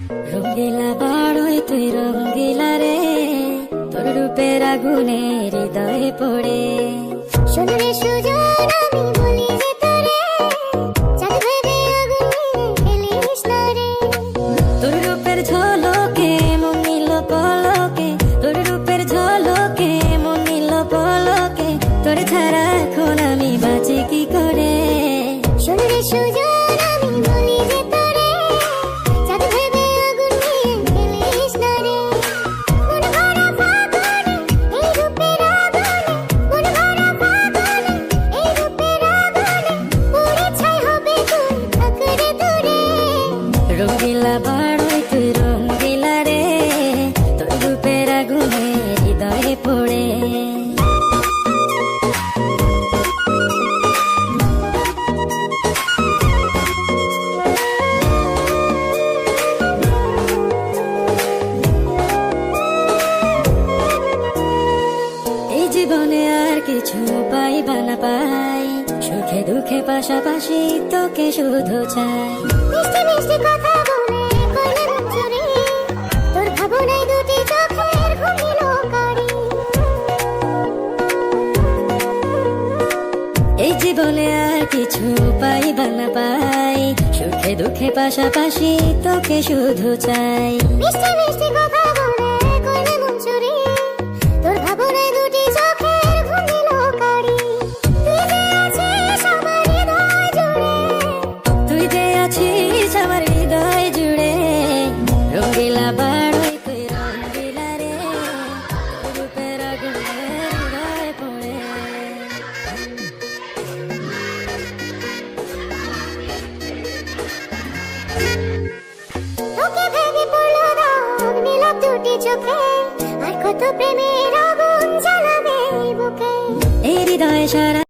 রঙ্গিলা বাড়ই তুই রঙ্গিলা রে, তোর রূপের আগুনে হৃদয়ে পড়ে। শোন রে সুজন আমি বলি যে তোরে, চাঁদ ভেবে আগুন নিয়ে খেলিস না রে। তোর রূপের ঝলকে মন নিল পলকে, তোর রূপের ঝলকে মন নিল পলকে, তোর ছাড়া এখন আমি বাঁচি কি করে। শোন রে সুজন আমি বলি যে তোরে, চাঁদ ভেবে আগুন নিয়ে খেলিস না রে। মন ভরা ফাগুনে এই রূপের আগুনে, মন ভরা ফাগুনে এই রূপের আগুনে, পুড়ে ছাই হবে তুই থাক রে দূরে। রঙ্গিলা বাড়ই তুই রঙ্গিলা রে, তোর রূপের আগুনে হৃদয়ে পড়ে। এই জীবনে আর কিছু পাইবা না পাই, সুখে দুঃখে পাশাপাশি তোকে শুধু চাই। মিষ্টি মিষ্টি কথা বলে করলে মন চুরি, তোর ভাবনায় দুটি চোখের ঘুম নিল কারি। এই জীবনে আর কিছু পাইবা না পাই, সুখে দুঃখে পাশাপাশি তোকে শুধু চাই। মিষ্টি মিষ্টি কথা বলে করলে মন চুরি, তোর ভাবনায় দুটি চোখের ঘুম নিল কারি। তুই যে আছিস আমার হৃদয় জুড়ে, রঙ্গিলা বাড়ই তুই রঙ্গিলা রে, তোর রূপের আগুনে হৃদয়ে পড়ে। তোকে ভেবে পড়লো দাগ নীলাভ দুটি চোখে, আর কত প্রেমের আগুন জ্বালাবে এই বুকে। এই হৃদয়ে সারা